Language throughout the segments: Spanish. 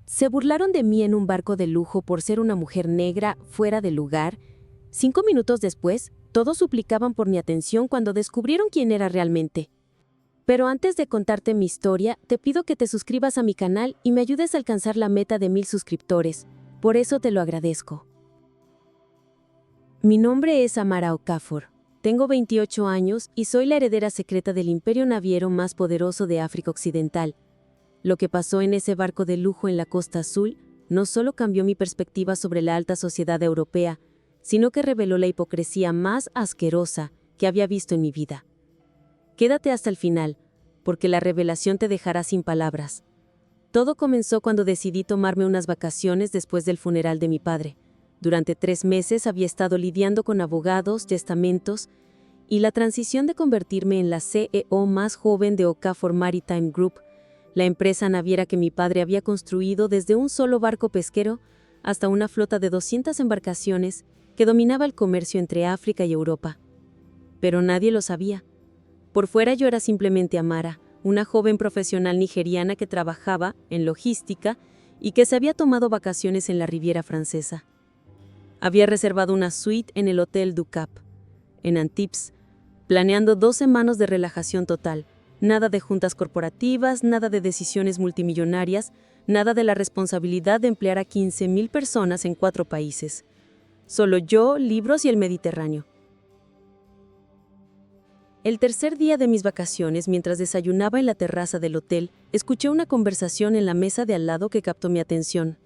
Se burlaron de mí en un barco de lujo por ser una mujer negra fuera de lugar. 5 minutos después, todos suplicaban por mi atención cuando descubrieron quién era realmente. Pero antes de contarte mi historia, te pido que te suscribas a mi canal y me ayudes a alcanzar la meta de 1000 suscriptores. Por eso te lo agradezco. Mi nombre es Amara Okafor. Tengo 28 años y soy la heredera secreta del imperio naviero más poderoso de África Occidental. Lo que pasó en ese barco de lujo en la Costa Azul no solo cambió mi perspectiva sobre la alta sociedad europea, sino que reveló la hipocresía más asquerosa que había visto en mi vida. Quédate hasta el final, porque la revelación te dejará sin palabras. Todo comenzó cuando decidí tomarme unas vacaciones después del funeral de mi padre. Durante 3 meses había estado lidiando con abogados, testamentos y la transición de convertirme en la CEO más joven de Okafor Maritime Group, la empresa naviera que mi padre había construido desde un solo barco pesquero hasta una flota de 200 embarcaciones que dominaba el comercio entre África y Europa. Pero nadie lo sabía. Por fuera yo era simplemente Amara, una joven profesional nigeriana que trabajaba en logística y que se había tomado vacaciones en la Riviera Francesa. Había reservado una suite en el Hotel du Cap, en Antibes, planeando 2 semanas de relajación total. Nada de juntas corporativas, nada de decisiones multimillonarias, nada de la responsabilidad de emplear a 15,000 personas en 4 países. Solo yo, libros y el Mediterráneo. El tercer día de mis vacaciones, mientras desayunaba en la terraza del hotel, escuché una conversación en la mesa de al lado que captó mi atención.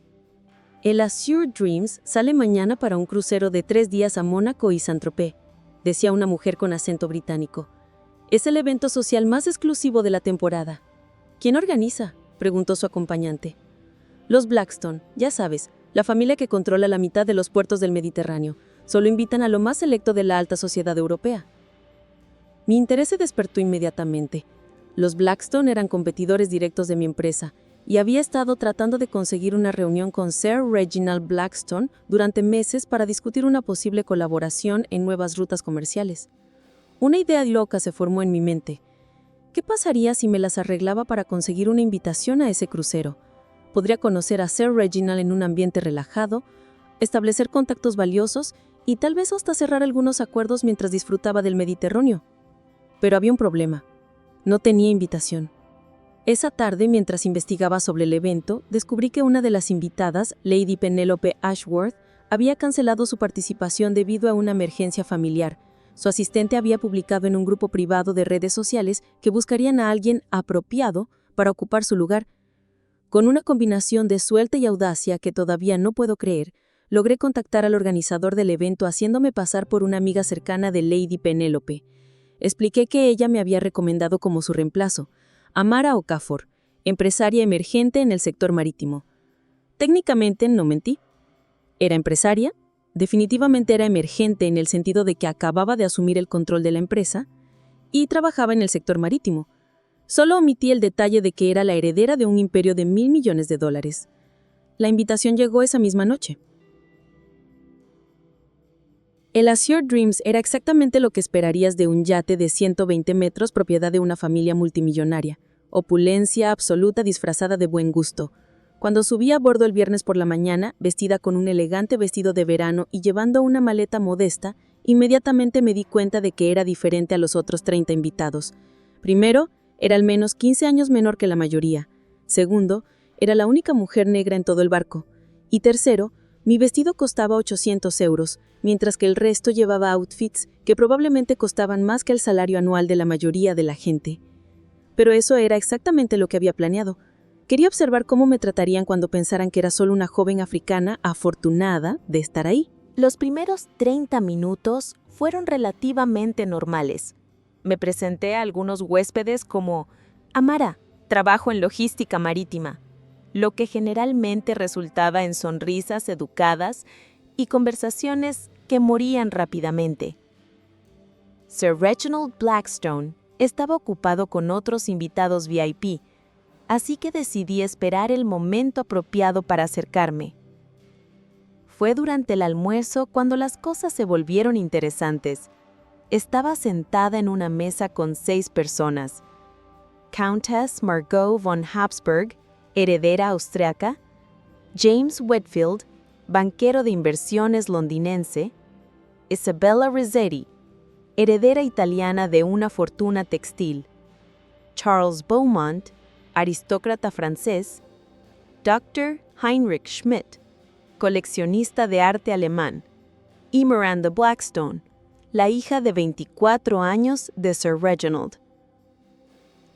El Azure Dreams sale mañana para un crucero de 3 días a Mónaco y Saint-Tropez, decía una mujer con acento británico. Es el evento social más exclusivo de la temporada. ¿Quién organiza?, preguntó su acompañante. Los Blackstone, ya sabes, la familia que controla la mitad de los puertos del Mediterráneo. Solo invitan a lo más selecto de la alta sociedad europea. Mi interés se despertó inmediatamente. Los Blackstone eran competidores directos de mi empresa, y había estado tratando de conseguir una reunión con Sir Reginald Blackstone durante meses para discutir una posible colaboración en nuevas rutas comerciales. Una idea loca se formó en mi mente. ¿Qué pasaría si me las arreglaba para conseguir una invitación a ese crucero? Podría conocer a Sir Reginald en un ambiente relajado, establecer contactos valiosos y tal vez hasta cerrar algunos acuerdos mientras disfrutaba del Mediterráneo. Pero había un problema. No tenía invitación. Esa tarde, mientras investigaba sobre el evento, descubrí que una de las invitadas, Lady Penelope Ashworth, había cancelado su participación debido a una emergencia familiar. Su asistente había publicado en un grupo privado de redes sociales que buscarían a alguien apropiado para ocupar su lugar. Con una combinación de suerte y audacia que todavía no puedo creer, logré contactar al organizador del evento haciéndome pasar por una amiga cercana de Lady Penelope. Expliqué que ella me había recomendado como su reemplazo, Amara Okafor, empresaria emergente en el sector marítimo. Técnicamente no mentí. Era empresaria, definitivamente era emergente en el sentido de que acababa de asumir el control de la empresa y trabajaba en el sector marítimo. Solo omití el detalle de que era la heredera de un imperio de $1,000 millones. La invitación llegó esa misma noche. El Azure Dreams era exactamente lo que esperarías de un yate de 120 metros propiedad de una familia multimillonaria. Opulencia absoluta disfrazada de buen gusto. Cuando subí a bordo el viernes por la mañana, vestida con un elegante vestido de verano y llevando una maleta modesta, inmediatamente me di cuenta de que era diferente a los otros 30 invitados. Primero, era al menos 15 años menor que la mayoría. Segundo, era la única mujer negra en todo el barco. Y tercero, mi vestido costaba 800 euros, mientras que el resto llevaba outfits que probablemente costaban más que el salario anual de la mayoría de la gente. Pero eso era exactamente lo que había planeado. Quería observar cómo me tratarían cuando pensaran que era solo una joven africana afortunada de estar ahí. Los primeros 30 minutos fueron relativamente normales. Me presenté a algunos huéspedes como Amara, trabajo en logística marítima, lo que generalmente resultaba en sonrisas educadas y conversaciones que morían rápidamente. Sir Reginald Blackstone estaba ocupado con otros invitados VIP, así que decidí esperar el momento apropiado para acercarme. Fue durante el almuerzo cuando las cosas se volvieron interesantes. Estaba sentada en una mesa con 6 personas. Countess Margot von Habsburg, heredera austriaca, James Whitfield, banquero de inversiones londinense, Isabella Rossetti, heredera italiana de una fortuna textil, Charles Beaumont, aristócrata francés, Dr. Heinrich Schmidt, coleccionista de arte alemán, y Miranda Blackstone, la hija de 24 años de Sir Reginald.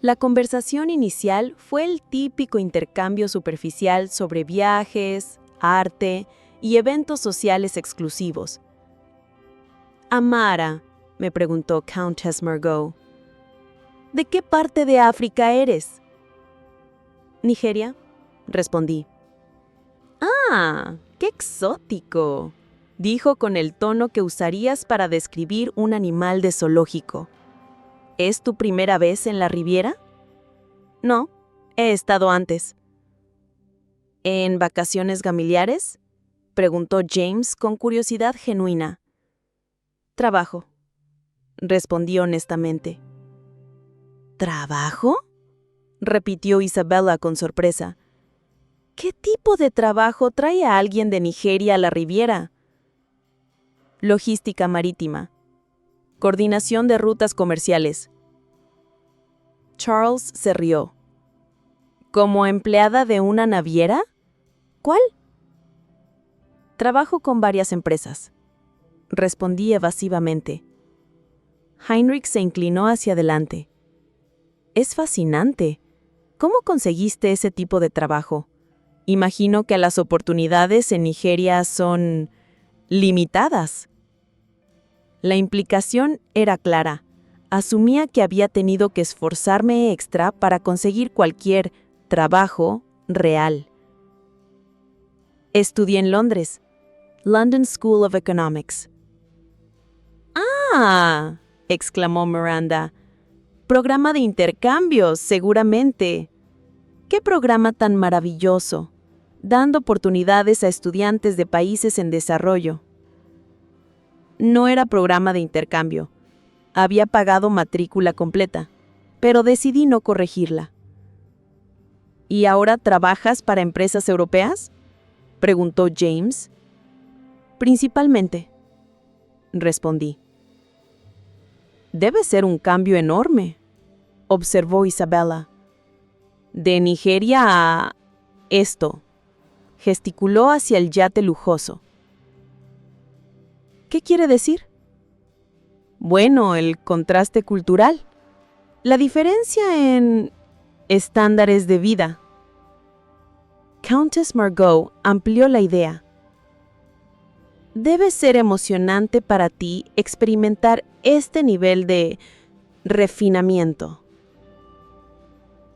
La conversación inicial fue el típico intercambio superficial sobre viajes, arte y eventos sociales exclusivos. Amara, me preguntó Countess Margot, ¿de qué parte de África eres? Nigeria, respondí. ¡Ah! ¡Qué exótico!, dijo con el tono que usarías para describir un animal de zoológico. ¿Es tu primera vez en la Riviera? No, he estado antes. ¿En vacaciones familiares?, preguntó James con curiosidad genuina. Trabajo, respondí honestamente. ¿Trabajo?, repitió Isabella con sorpresa. ¿Qué tipo de trabajo trae a alguien de Nigeria a la Riviera? Logística marítima. Coordinación de rutas comerciales. Charles se rió. ¿Como empleada de una naviera? ¿Cuál? Trabajo con varias empresas, respondí evasivamente. Heinrich se inclinó hacia adelante. Es fascinante. ¿Cómo conseguiste ese tipo de trabajo? Imagino que las oportunidades en Nigeria son limitadas. La implicación era clara. Asumía que había tenido que esforzarme extra para conseguir cualquier trabajo real. Estudié en Londres, London School of Economics. ¡Ah!, exclamó Miranda. Programa de intercambios, seguramente. ¡Qué programa tan maravilloso! Dando oportunidades a estudiantes de países en desarrollo. No era programa de intercambio. Había pagado matrícula completa, pero decidí no corregirla. ¿Y ahora trabajas para empresas europeas?, preguntó James. Principalmente, respondí. Debe ser un cambio enorme, observó Isabella. De Nigeria a esto, gesticuló hacia el yate lujoso. ¿Qué quiere decir? Bueno, el contraste cultural. La diferencia en estándares de vida. Countess Margot amplió la idea. Debe ser emocionante para ti experimentar este nivel de refinamiento.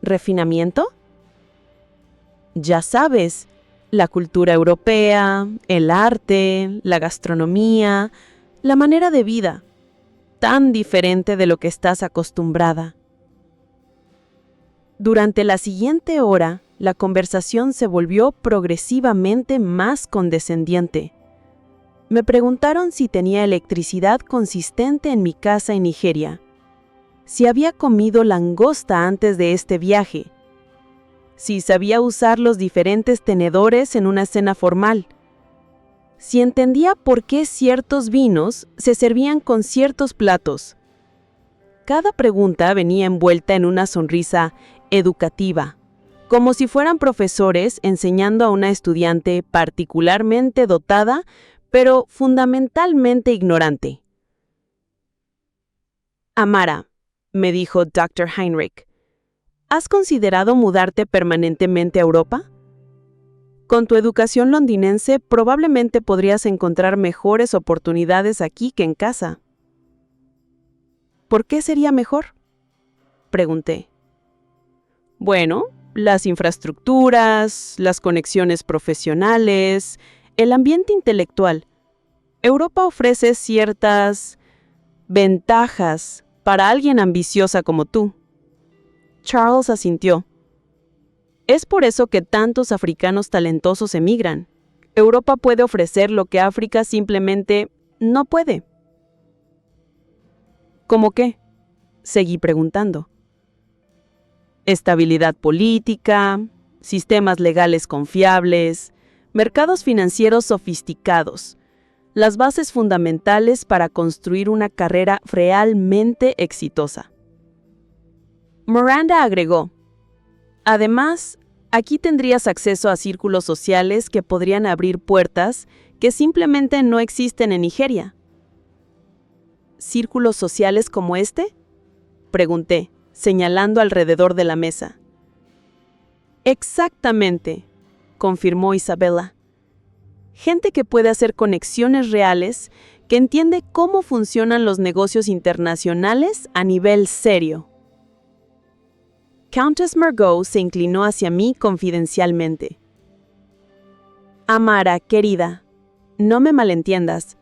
¿Refinamiento? Ya sabes, la cultura europea, el arte, la gastronomía, la manera de vida, tan diferente de lo que estás acostumbrada. Durante la siguiente hora, la conversación se volvió progresivamente más condescendiente. Me preguntaron si tenía electricidad consistente en mi casa en Nigeria, si había comido langosta antes de este viaje, si sabía usar los diferentes tenedores en una cena formal, si entendía por qué ciertos vinos se servían con ciertos platos. Cada pregunta venía envuelta en una sonrisa educativa, como si fueran profesores enseñando a una estudiante particularmente dotada, pero fundamentalmente ignorante. Amara, me dijo Dr. Heinrich, ¿has considerado mudarte permanentemente a Europa? Con tu educación londinense probablemente podrías encontrar mejores oportunidades aquí que en casa. ¿Por qué sería mejor?, pregunté. Bueno, las infraestructuras, las conexiones profesionales, el ambiente intelectual. Europa ofrece ciertas ventajas para alguien ambiciosa como tú. Charles asintió. Es por eso que tantos africanos talentosos emigran. Europa puede ofrecer lo que África simplemente no puede. ¿Cómo qué?, seguí preguntando. Estabilidad política, sistemas legales confiables, Mercados financieros sofisticados. Las bases fundamentales para construir una carrera realmente exitosa. Miranda agregó: además, aquí tendrías acceso a círculos sociales que podrían abrir puertas que simplemente no existen en Nigeria. ¿Círculos sociales como este?, pregunté, señalando alrededor de la mesa. Exactamente, confirmó Isabela. Gente que puede hacer conexiones reales, que entiende cómo funcionan los negocios internacionales a nivel serio. Countess Margot se inclinó hacia mí confidencialmente. Amara, querida, no me malentiendas.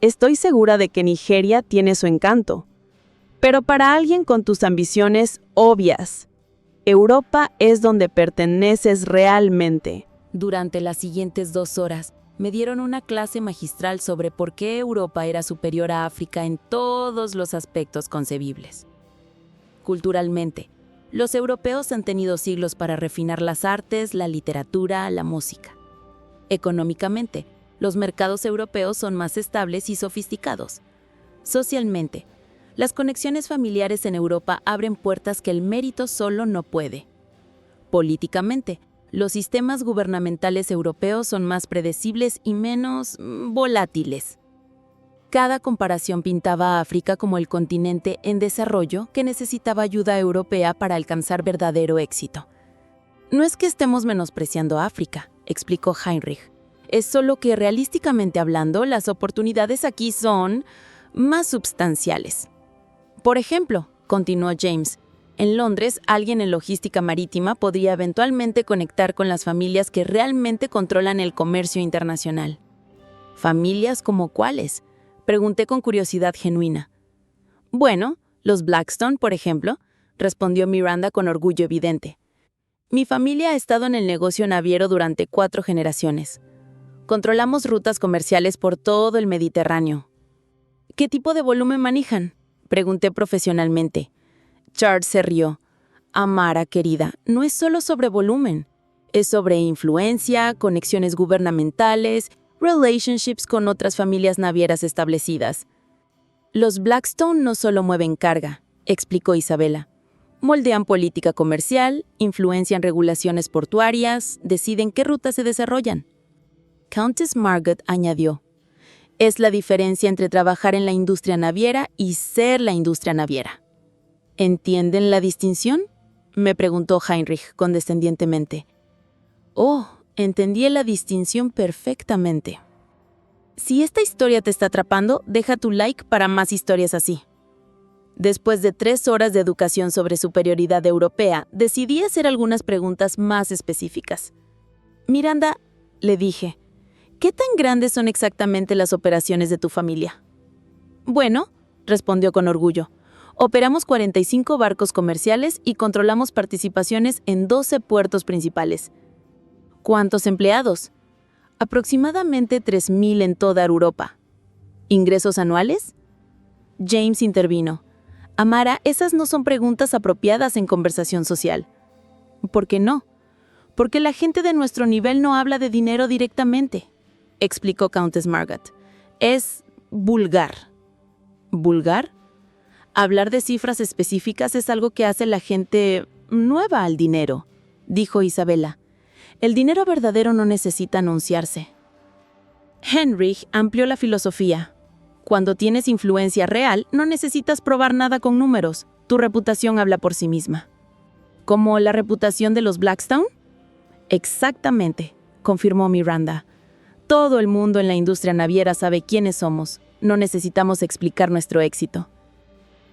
Estoy segura de que Nigeria tiene su encanto, pero para alguien con tus ambiciones obvias, Europa es donde perteneces realmente. Durante las siguientes 2 horas, me dieron una clase magistral sobre por qué Europa era superior a África en todos los aspectos concebibles. Culturalmente, los europeos han tenido siglos para refinar las artes, la literatura, la música. Económicamente, los mercados europeos son más estables y sofisticados. Socialmente, las conexiones familiares en Europa abren puertas que el mérito solo no puede. Políticamente, los sistemas gubernamentales europeos son más predecibles y menos volátiles. Cada comparación pintaba a África como el continente en desarrollo que necesitaba ayuda europea para alcanzar verdadero éxito. No es que estemos menospreciando a África, explicó Heinrich. Es solo que realísticamente hablando, las oportunidades aquí son más substanciales. Por ejemplo, continuó James, en Londres, alguien en logística marítima podría eventualmente conectar con las familias que realmente controlan el comercio internacional. ¿Familias como cuáles?, pregunté con curiosidad genuina. Bueno, los Blackstone, por ejemplo, respondió Miranda con orgullo evidente. Mi familia ha estado en el negocio naviero durante 4 generaciones. Controlamos rutas comerciales por todo el Mediterráneo. ¿Qué tipo de volumen manejan?, pregunté profesionalmente. Charles se rió. Amara, querida, no es solo sobre volumen. Es sobre influencia, conexiones gubernamentales, relationships con otras familias navieras establecidas. Los Blackstone no solo mueven carga, explicó Isabela. Moldean política comercial, influencian regulaciones portuarias, deciden qué rutas se desarrollan. Countess Margot añadió: es la diferencia entre trabajar en la industria naviera y ser la industria naviera. ¿Entienden la distinción?, me preguntó Heinrich condescendientemente. Oh, entendí la distinción perfectamente. Si esta historia te está atrapando, deja tu like para más historias así. Después de 3 horas de educación sobre superioridad europea, decidí hacer algunas preguntas más específicas. Miranda, le dije, ¿qué tan grandes son exactamente las operaciones de tu familia? Bueno, respondió con orgullo, operamos 45 barcos comerciales y controlamos participaciones en 12 puertos principales. ¿Cuántos empleados? Aproximadamente 3,000 en toda Europa. ¿Ingresos anuales? James intervino. Amara, esas no son preguntas apropiadas en conversación social. ¿Por qué no? Porque la gente de nuestro nivel no habla de dinero directamente, explicó Countess Margot. Es vulgar. ¿Vulgar? Hablar de cifras específicas es algo que hace la gente nueva al dinero, dijo Isabela. El dinero verdadero no necesita anunciarse. Heinrich amplió la filosofía. Cuando tienes influencia real, no necesitas probar nada con números. Tu reputación habla por sí misma. ¿Como la reputación de los Blackstone? Exactamente, confirmó Miranda. Todo el mundo en la industria naviera sabe quiénes somos. No necesitamos explicar nuestro éxito.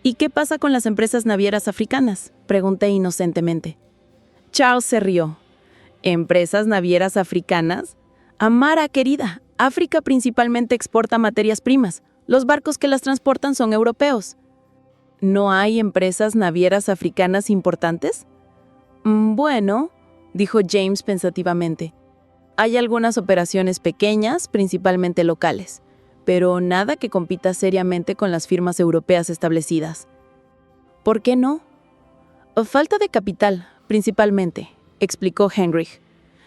¿Y qué pasa con las empresas navieras africanas?, pregunté inocentemente. Charles se rió. ¿Empresas navieras africanas? Amara, querida, África principalmente exporta materias primas. Los barcos que las transportan son europeos. ¿No hay empresas navieras africanas importantes? Bueno, dijo James pensativamente. Hay algunas operaciones pequeñas, principalmente locales, pero nada que compita seriamente con las firmas europeas establecidas. ¿Por qué no? Falta de capital, principalmente, explicó Heinrich.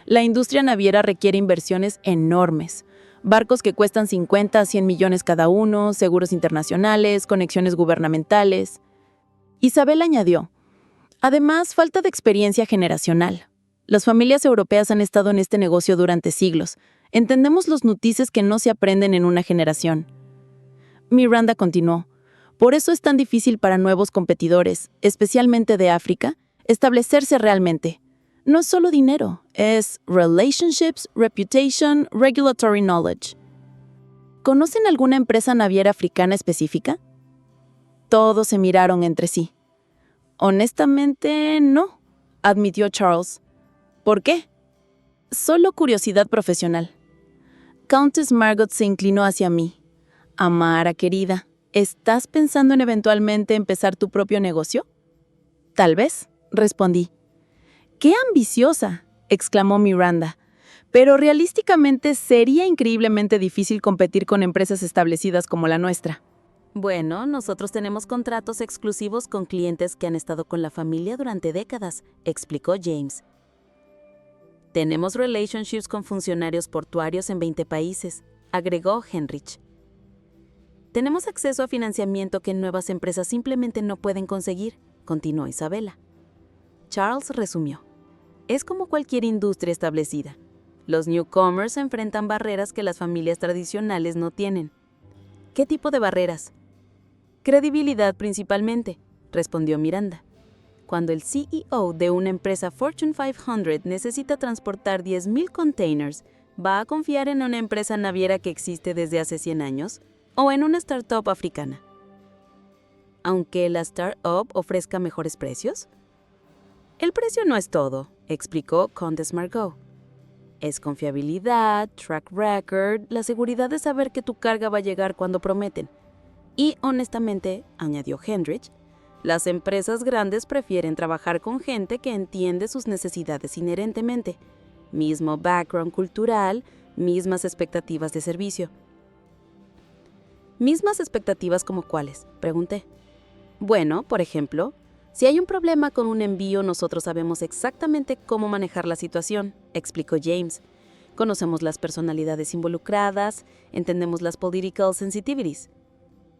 La industria naviera requiere inversiones enormes. Barcos que cuestan 50 a 100 millones cada uno, seguros internacionales, conexiones gubernamentales. Isabel añadió, además, falta de experiencia generacional. Las familias europeas han estado en este negocio durante siglos. Entendemos los nutrices que no se aprenden en una generación. Miranda continuó, por eso es tan difícil para nuevos competidores, especialmente de África, establecerse realmente. No es solo dinero, es relationships, reputation, regulatory knowledge. ¿Conocen alguna empresa naviera africana específica? Todos se miraron entre sí. Honestamente, no, admitió Charles. ¿Por qué? Solo curiosidad profesional. Countess Margot se inclinó hacia mí. Amara, querida, ¿estás pensando en eventualmente empezar tu propio negocio? Tal vez, respondí. ¡Qué ambiciosa!, exclamó Miranda. Pero realísticamente sería increíblemente difícil competir con empresas establecidas como la nuestra. Bueno, nosotros tenemos contratos exclusivos con clientes que han estado con la familia durante décadas, explicó James. Tenemos relationships con funcionarios portuarios en 20 países, agregó Henrich. Tenemos acceso a financiamiento que nuevas empresas simplemente no pueden conseguir, continuó Isabela. Charles resumió. Es como cualquier industria establecida. Los newcomers enfrentan barreras que las familias tradicionales no tienen. ¿Qué tipo de barreras? Credibilidad principalmente, respondió Miranda. Cuando el CEO de una empresa Fortune 500 necesita transportar 10,000 containers, ¿va a confiar en una empresa naviera que existe desde hace 100 años o en una startup africana? Aunque la startup ofrezca mejores precios. El precio no es todo, explicó Countess Margot. Es confiabilidad, track record, la seguridad de saber que tu carga va a llegar cuando prometen. Y, honestamente, añadió Henrich, las empresas grandes prefieren trabajar con gente que entiende sus necesidades inherentemente. Mismo background cultural, mismas expectativas de servicio. ¿Mismas expectativas como cuáles?, pregunté. Bueno, por ejemplo, si hay un problema con un envío, nosotros sabemos exactamente cómo manejar la situación, explicó James. Conocemos las personalidades involucradas, entendemos las political sensitivities.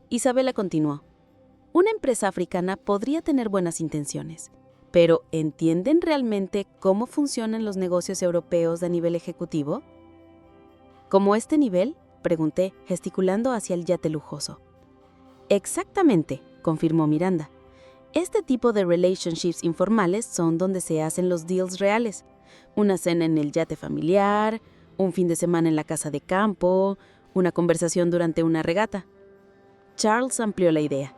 Isabela continuó. Una empresa africana podría tener buenas intenciones, pero ¿entienden realmente cómo funcionan los negocios europeos a nivel ejecutivo? ¿Cómo este nivel?, pregunté, gesticulando hacia el yate lujoso. Exactamente, confirmó Miranda. Este tipo de relationships informales son donde se hacen los deals reales. Una cena en el yate familiar, un fin de semana en la casa de campo, una conversación durante una regata. Charles amplió la idea.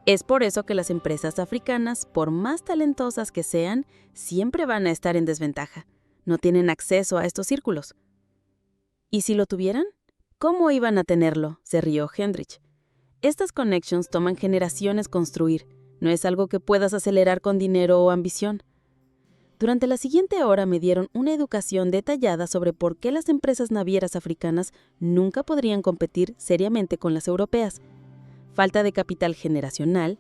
Es por eso que las empresas africanas, por más talentosas que sean, siempre van a estar en desventaja. No tienen acceso a estos círculos. ¿Y si lo tuvieran? ¿Cómo iban a tenerlo?, se rió Henrich. Estas connections toman generaciones construir. No es algo que puedas acelerar con dinero o ambición. Durante la siguiente hora me dieron una educación detallada sobre por qué las empresas navieras africanas nunca podrían competir seriamente con las europeas. Falta de capital generacional,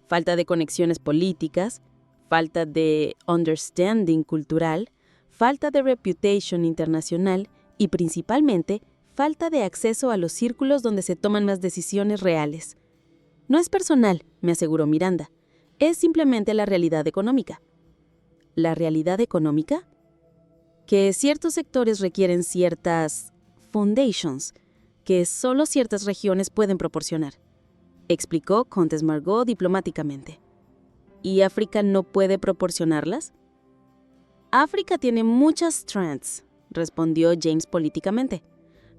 falta de conexiones políticas, falta de understanding cultural, falta de reputation internacional y principalmente falta de acceso a los círculos donde se toman las decisiones reales. No es personal, me aseguró Miranda. Es simplemente la realidad económica. ¿La realidad económica? Que ciertos sectores requieren ciertas foundations que solo ciertas regiones pueden proporcionar, explicó Countess Margot diplomáticamente. ¿Y África no puede proporcionarlas? África tiene muchas strengths, respondió James políticamente.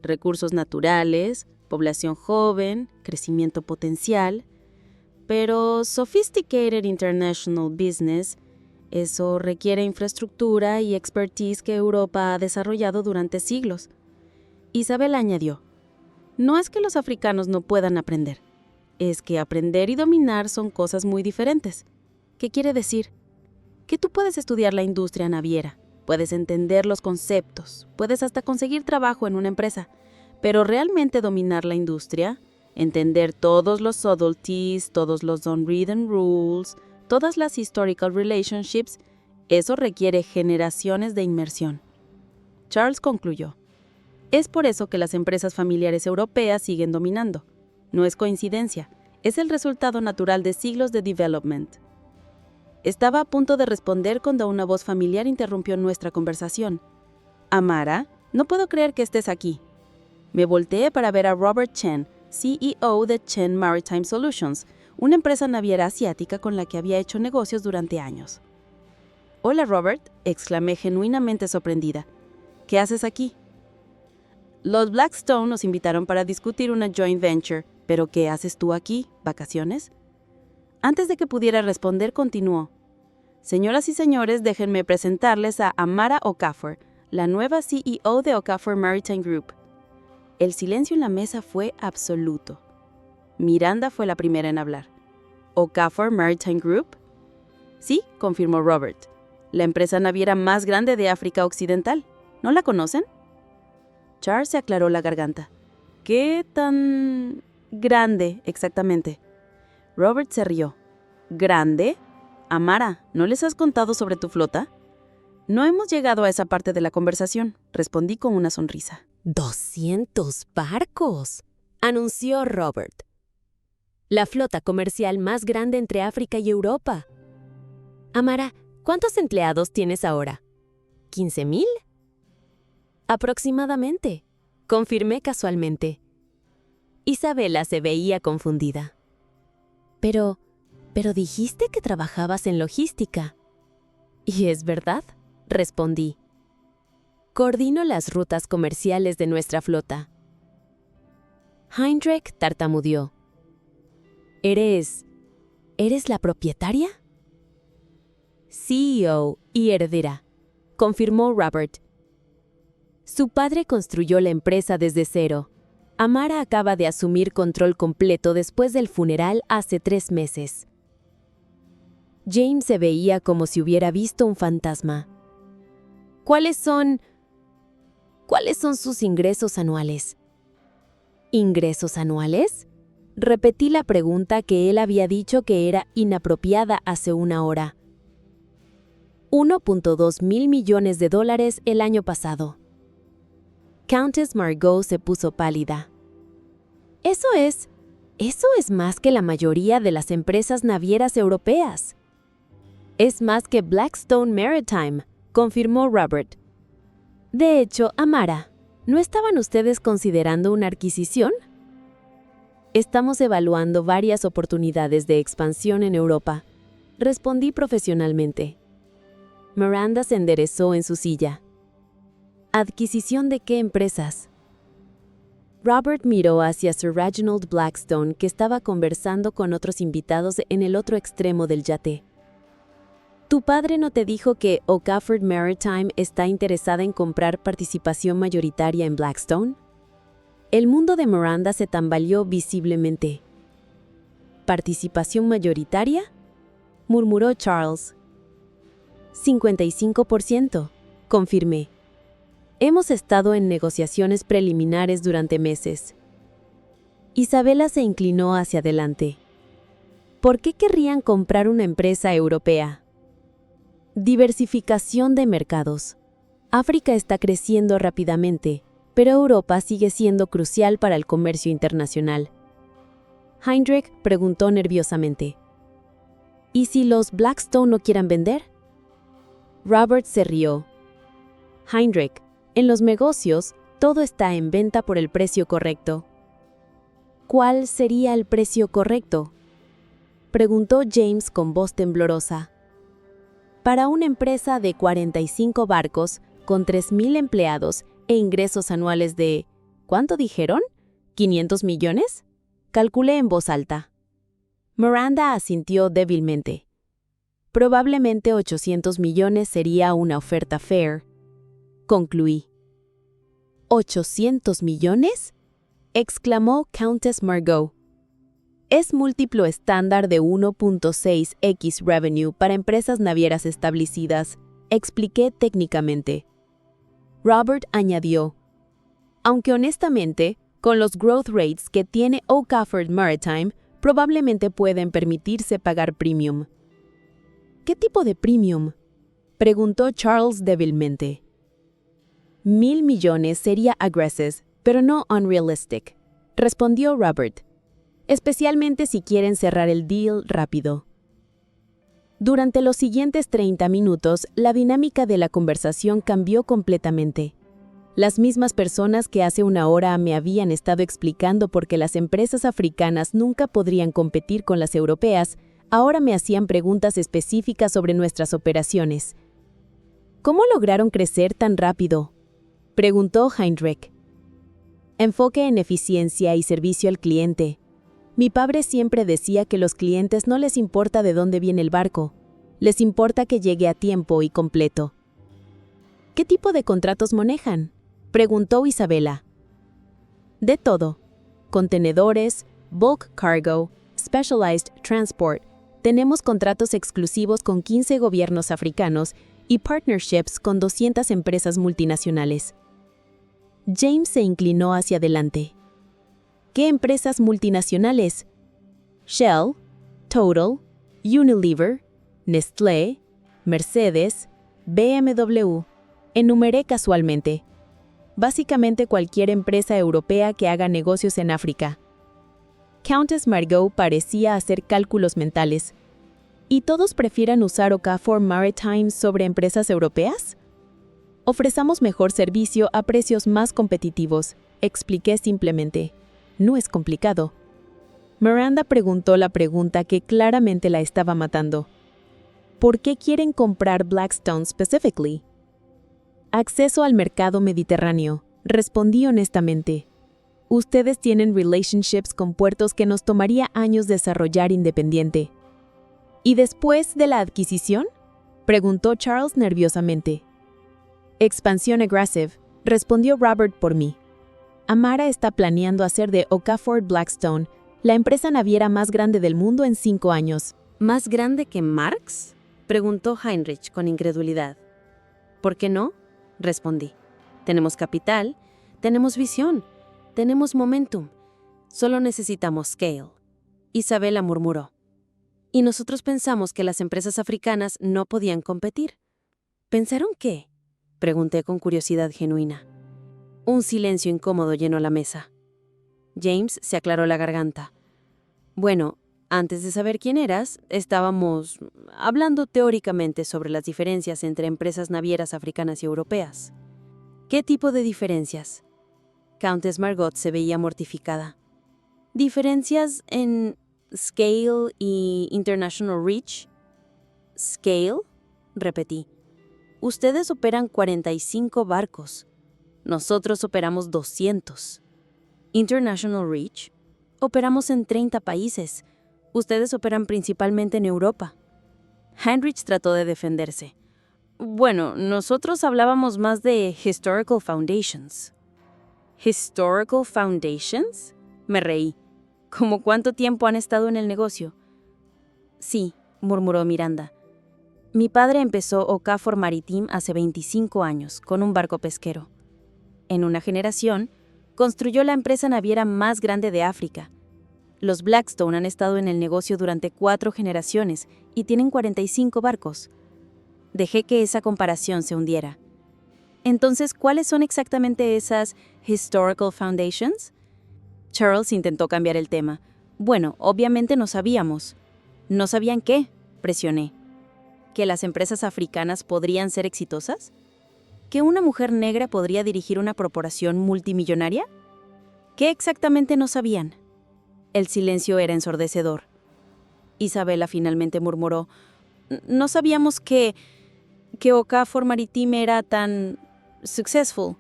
Recursos naturales, población joven, crecimiento potencial, pero sophisticated international business, eso requiere infraestructura y expertise que Europa ha desarrollado durante siglos. Isabel añadió, no es que los africanos no puedan aprender, es que aprender y dominar son cosas muy diferentes. ¿Qué quiere decir? Que tú puedes estudiar la industria naviera, puedes entender los conceptos, puedes hasta conseguir trabajo en una empresa, pero realmente dominar la industria, entender todos los subtleties, todos los unwritten rules, todas las historical relationships, eso requiere generaciones de inmersión. Charles concluyó. Es por eso que las empresas familiares europeas siguen dominando. No es coincidencia, es el resultado natural de siglos de development. Estaba a punto de responder cuando una voz familiar interrumpió nuestra conversación. Amara, no puedo creer que estés aquí. Me volteé para ver a Robert Chen, CEO de Chen Maritime Solutions, una empresa naviera asiática con la que había hecho negocios durante años. Hola Robert, exclamé genuinamente sorprendida. ¿Qué haces aquí? Los Blackstone nos invitaron para discutir una joint venture, pero ¿qué haces tú aquí? ¿Vacaciones? Antes de que pudiera responder, continuó. Señoras y señores, déjenme presentarles a Amara Okafor, la nueva CEO de Okafor Maritime Group. El silencio en la mesa fue absoluto. Miranda fue la primera en hablar. ¿Okafor Maritime Group? Sí, confirmó Robert. La empresa naviera más grande de África Occidental. ¿No la conocen? Charles se aclaró la garganta. ¿Qué tan grande exactamente? Robert se rió. ¿Grande? Amara, ¿no les has contado sobre tu flota? No hemos llegado a esa parte de la conversación, respondí con una sonrisa. 200 barcos, anunció Robert. La flota comercial más grande entre África y Europa. Amara, ¿cuántos empleados tienes ahora? ¿15,000? Aproximadamente, confirmé casualmente. Isabela se veía confundida. Pero dijiste que trabajabas en logística. Y es verdad, respondí. Coordino las rutas comerciales de nuestra flota. Heinrich tartamudeó. ¿Eres la propietaria? CEO y heredera, confirmó Robert. Su padre construyó la empresa desde cero. Amara acaba de asumir control completo después del funeral hace 3 meses. James se veía como si hubiera visto un fantasma. ¿Cuáles son sus ingresos anuales? ¿Ingresos anuales? Repetí la pregunta que él había dicho que era inapropiada hace una hora. 1.2 mil millones de dólares el año pasado. Countess Margot se puso pálida. Eso es más que la mayoría de las empresas navieras europeas. Es más que Blackstone Maritime, confirmó Robert. De hecho, Amara, ¿no estaban ustedes considerando una adquisición? Estamos evaluando varias oportunidades de expansión en Europa, respondí profesionalmente. Miranda se enderezó en su silla. ¿Adquisición de qué empresas? Robert miró hacia Sir Reginald Blackstone, que estaba conversando con otros invitados en el otro extremo del yate. ¿Tu padre no te dijo que Okafor Maritime está interesada en comprar participación mayoritaria en Blackstone? El mundo de Miranda se tambaleó visiblemente. ¿Participación mayoritaria?, murmuró Charles. 55%, confirmé. Hemos estado en negociaciones preliminares durante meses. Isabela se inclinó hacia adelante. ¿Por qué querrían comprar una empresa europea? Diversificación de mercados. África está creciendo rápidamente, pero Europa sigue siendo crucial para el comercio internacional. Heinrich preguntó nerviosamente. ¿Y si los Blackstone no quieran vender? Robert se rió. Heinrich, en los negocios, todo está en venta por el precio correcto. ¿Cuál sería el precio correcto?, preguntó James con voz temblorosa. Para una empresa de 45 barcos, con 3,000 empleados e ingresos anuales de, ¿cuánto dijeron? ¿500 millones? Calculé en voz alta. Miranda asintió débilmente. Probablemente 800 millones sería una oferta fair. Concluí. ¿800 millones? Exclamó Countess Margot. Es múltiplo estándar de 1.6x revenue para empresas navieras establecidas, expliqué técnicamente. Robert añadió, aunque honestamente, con los growth rates que tiene Okafor Maritime, probablemente pueden permitirse pagar premium. ¿Qué tipo de premium?, preguntó Charles débilmente. 1.000 millones sería aggressive, pero no unrealistic, respondió Robert, especialmente si quieren cerrar el deal rápido. Durante los siguientes 30 minutos, la dinámica de la conversación cambió completamente. Las mismas personas que hace una hora me habían estado explicando por qué las empresas africanas nunca podrían competir con las europeas, ahora me hacían preguntas específicas sobre nuestras operaciones. ¿Cómo lograron crecer tan rápido?, preguntó Heinrich. Enfoque en eficiencia y servicio al cliente. Mi padre siempre decía que los clientes no les importa de dónde viene el barco, les importa que llegue a tiempo y completo. ¿Qué tipo de contratos manejan?, preguntó Isabela. De todo. Contenedores, bulk cargo, specialized transport. Tenemos contratos exclusivos con 15 gobiernos africanos y partnerships con 200 empresas multinacionales. James se inclinó hacia adelante. ¿Qué empresas multinacionales? Shell, Total, Unilever, Nestlé, Mercedes, BMW. Enumeré casualmente. Básicamente cualquier empresa europea que haga negocios en África. Countess Margot parecía hacer cálculos mentales. ¿Y todos prefieren usar Okafor Maritime sobre empresas europeas? Ofrecemos mejor servicio a precios más competitivos, expliqué simplemente. No es complicado. Miranda preguntó la pregunta que claramente la estaba matando. ¿Por qué quieren comprar Blackstone specifically? Acceso al mercado mediterráneo, respondí honestamente. Ustedes tienen relationships con puertos que nos tomaría años desarrollar independiente. ¿Y después de la adquisición?, preguntó Charles nerviosamente. Expansión aggressive, respondió Robert por mí. Amara está planeando hacer de Okafor Blackstone la empresa naviera más grande del mundo en 5 años. ¿Más grande que Marx?, preguntó Heinrich con incredulidad. ¿Por qué no?, respondí. Tenemos capital, tenemos visión, tenemos momentum. Solo necesitamos scale. Isabela murmuró. Y nosotros pensamos que las empresas africanas no podían competir. ¿Pensaron qué?, pregunté con curiosidad genuina. Un silencio incómodo llenó la mesa. James se aclaró la garganta. Bueno, antes de saber quién eras, estábamos hablando teóricamente sobre las diferencias entre empresas navieras africanas y europeas. ¿Qué tipo de diferencias? Countess Margot se veía mortificada. ¿Diferencias en scale y international reach? ¿Scale?, repetí. Ustedes operan 45 barcos. Nosotros operamos 200. International reach. Operamos en 30 países. Ustedes operan principalmente en Europa. Heinrich trató de defenderse. Bueno, nosotros hablábamos más de historical foundations. ¿Historical foundations?, me reí. ¿Cómo cuánto tiempo han estado en el negocio? Sí, murmuró Miranda. Mi padre empezó Okafor Maritime hace 25 años, con un barco pesquero. En una generación, construyó la empresa naviera más grande de África. Los Blackstone han estado en el negocio durante 4 generaciones y tienen 45 barcos. Dejé que esa comparación se hundiera. Entonces, ¿cuáles son exactamente esas historical foundations? Charles intentó cambiar el tema. Bueno, obviamente no sabíamos. ¿No sabían qué?, presioné. ¿Que las empresas africanas podrían ser exitosas? ¿Que una mujer negra podría dirigir una corporación multimillonaria? ¿Qué exactamente no sabían? El silencio era ensordecedor. Isabela finalmente murmuró. No sabíamos que Okafor Maritime era tan successful.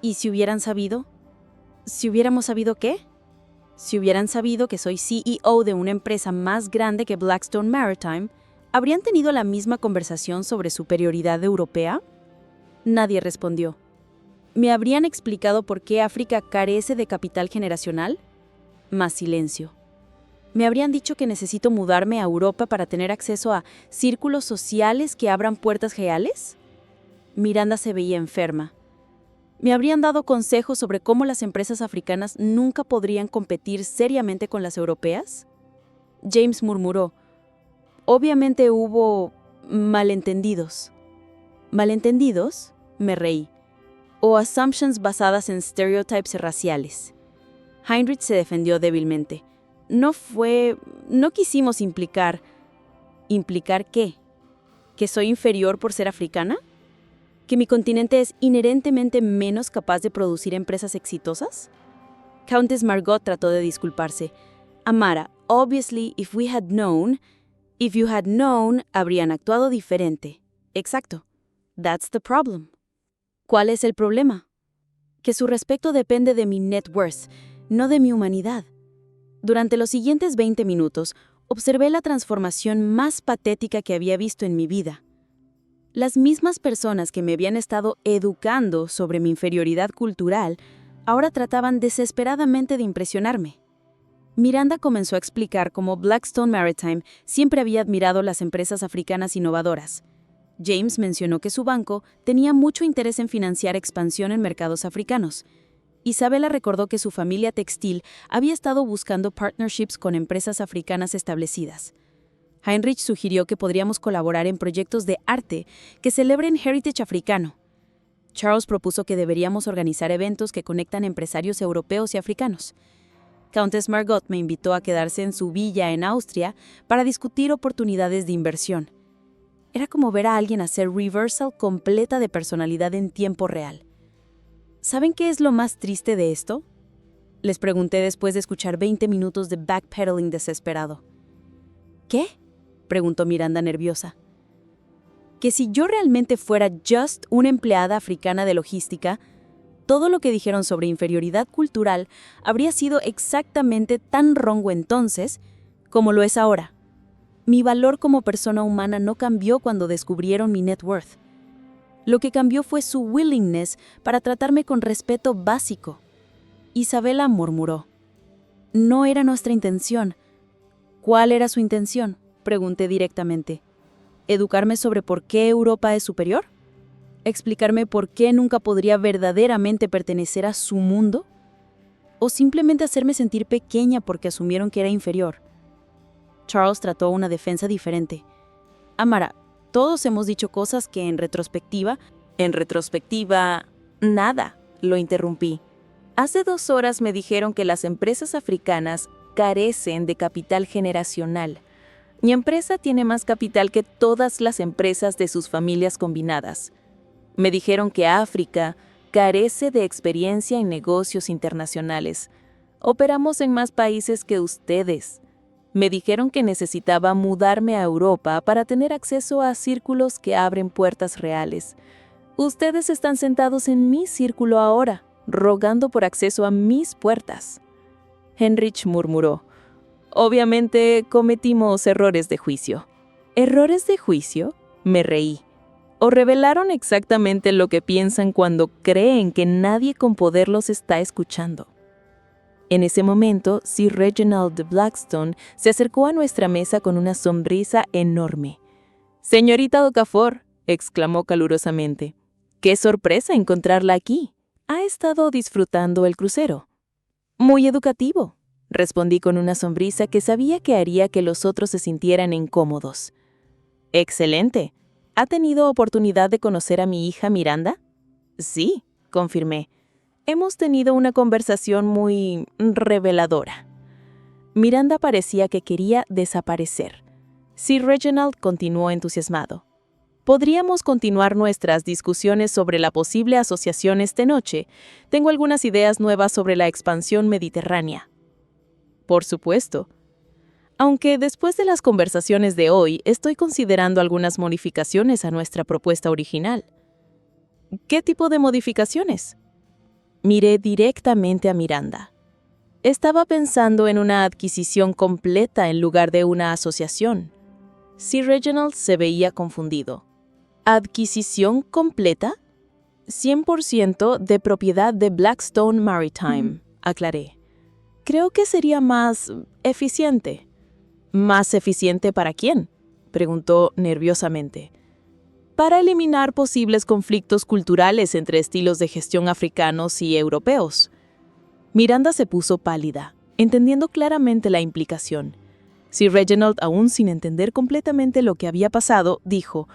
¿Y si hubieran sabido? ¿Si hubiéramos sabido qué? Si hubieran sabido que soy CEO de una empresa más grande que Blackstone Maritime, ¿habrían tenido la misma conversación sobre superioridad europea? Nadie respondió. ¿Me habrían explicado por qué África carece de capital generacional? Más silencio. ¿Me habrían dicho que necesito mudarme a Europa para tener acceso a círculos sociales que abran puertas reales? Miranda se veía enferma. ¿Me habrían dado consejos sobre cómo las empresas africanas nunca podrían competir seriamente con las europeas? James murmuró. Obviamente hubo malentendidos. ¿Malentendidos?, me reí. o assumptions basadas en stereotypes raciales. Heinrich se defendió débilmente. No quisimos implicar. ¿Implicar qué? ¿Que soy inferior por ser africana? ¿Que mi continente es inherentemente menos capaz de producir empresas exitosas? Countess Margot trató de disculparse. Amara, obviously, if you had known, habrían actuado diferente. Exacto. That's the problem. ¿Cuál es el problema? Que su respeto depende de mi net worth, no de mi humanidad. Durante los siguientes 20 minutos, observé la transformación más patética que había visto en mi vida. Las mismas personas que me habían estado educando sobre mi inferioridad cultural, ahora trataban desesperadamente de impresionarme. Miranda comenzó a explicar cómo Blackstone Maritime siempre había admirado las empresas africanas innovadoras. James mencionó que su banco tenía mucho interés en financiar expansión en mercados africanos. Isabella recordó que su familia textil había estado buscando partnerships con empresas africanas establecidas. Heinrich sugirió que podríamos colaborar en proyectos de arte que celebren heritage africano. Charles propuso que deberíamos organizar eventos que conectan empresarios europeos y africanos. Countess Margot me invitó a quedarse en su villa en Austria para discutir oportunidades de inversión. Era como ver a alguien hacer reversal completa de personalidad en tiempo real. ¿Saben qué es lo más triste de esto? Les pregunté después de escuchar 20 minutos de backpedaling desesperado. ¿Qué? Preguntó Miranda nerviosa. Que si yo realmente fuera just una empleada africana de logística, todo lo que dijeron sobre inferioridad cultural habría sido exactamente tan wrong entonces como lo es ahora. Mi valor como persona humana no cambió cuando descubrieron mi net worth. Lo que cambió fue su willingness para tratarme con respeto básico. Isabella murmuró. No era nuestra intención. ¿Cuál era su intención? Pregunté directamente. ¿Educarme sobre por qué Europa es superior? ¿Explicarme por qué nunca podría verdaderamente pertenecer a su mundo? ¿O simplemente hacerme sentir pequeña porque asumieron que era inferior? Charles trató una defensa diferente. Amara, todos hemos dicho cosas que en retrospectiva, nada, lo interrumpí. Hace 2 horas me dijeron que las empresas africanas carecen de capital generacional. Mi empresa tiene más capital que todas las empresas de sus familias combinadas. Me dijeron que África carece de experiencia en negocios internacionales. Operamos en más países que ustedes. Me dijeron que necesitaba mudarme a Europa para tener acceso a círculos que abren puertas reales. Ustedes están sentados en mi círculo ahora, rogando por acceso a mis puertas. Heinrich murmuró. Obviamente cometimos errores de juicio. ¿Errores de juicio? Me reí. ¿O revelaron exactamente lo que piensan cuando creen que nadie con poder los está escuchando? En ese momento, Sir Reginald de Blackstone se acercó a nuestra mesa con una sonrisa enorme. «Señorita Okafor», exclamó calurosamente, «qué sorpresa encontrarla aquí. ¿Ha estado disfrutando el crucero?» «Muy educativo», respondí con una sonrisa que sabía que haría que los otros se sintieran incómodos. «Excelente. ¿Ha tenido oportunidad de conocer a mi hija Miranda?» «Sí», confirmé. Hemos tenido una conversación muy reveladora. Miranda parecía que quería desaparecer. Sir Reginald continuó entusiasmado. Podríamos continuar nuestras discusiones sobre la posible asociación esta noche. Tengo algunas ideas nuevas sobre la expansión mediterránea. Por supuesto. Aunque después de las conversaciones de hoy, estoy considerando algunas modificaciones a nuestra propuesta original. ¿Qué tipo de modificaciones? Miré directamente a Miranda. Estaba pensando en una adquisición completa en lugar de una asociación. Sir Reginald se veía confundido. ¿Adquisición completa? 100% de propiedad de Blackstone Maritime, aclaré. Creo que sería más eficiente. ¿Más eficiente para quién?, preguntó nerviosamente. Para eliminar posibles conflictos culturales entre estilos de gestión africanos y europeos. Miranda se puso pálida, entendiendo claramente la implicación. Sir Reginald, aún sin entender completamente lo que había pasado, dijo,